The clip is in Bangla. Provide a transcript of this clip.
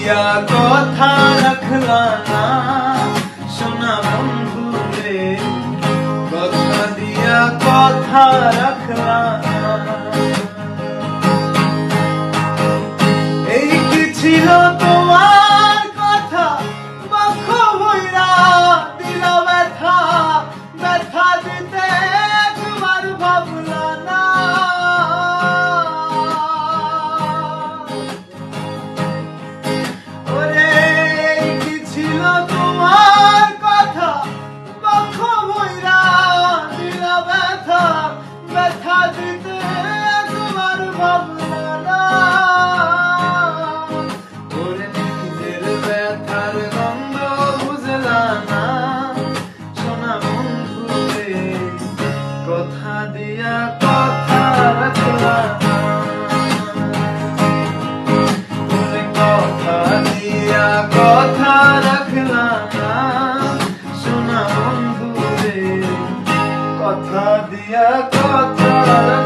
দিয়া কথা রাখলা না সোনা বন্ধু রে, কথা দিয়া কথা রাখলা না। এই কি ছিল তোমার কথা বক্ষ ভইরা দিলা ব্যথা, ব্যথা দিতে তোমার ভাবলা না। ওরে এই কি ছিল তোমার কথা বক্ষ ভইরা দিলা ব্যথা, ব্যথা দিতে তোমার ভাবলা না। ওরে নিজের ব্যথার গন্ধ বুঝলা না সোনা বন্ধু রে, কথা দিয়া কথা রাখলা না। ওরে কথা দিয়া কথা রাখলা না সোনা বন্ধু রে, কথা দিয়া কথা রাখলা না।